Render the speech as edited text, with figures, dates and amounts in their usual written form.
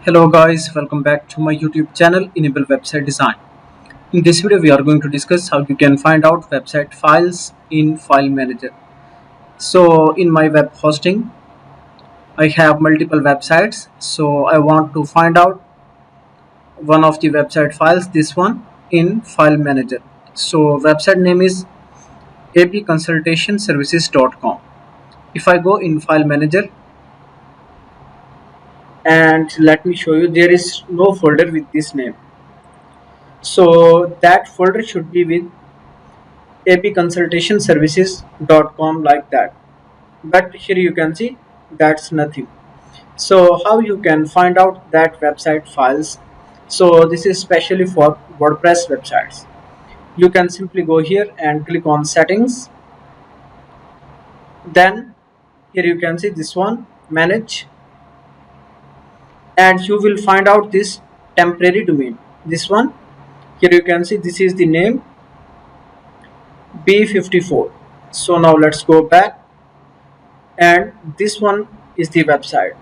Hello guys, welcome back to my YouTube channel Enable Website Design. In this video we are going to discuss how you can find out website files in File Manager. So in my web hosting I have multiple websites, so I want to find out one of the website files, this one, in File Manager. So website name is apconsultationservices.com. If I go in File Manager, and let me show you, there is no folder with this name. So that folder should be with apconsultationservices.com, like that, but here you can see that's nothing. So how you can find out that website files? So this is specially for WordPress websites. You can simply go here and click on settings, then here you can see this one, manage, and you will find out this temporary domain, this one. Here you can see this is the name, B54. So now let's go back, and this one is the website.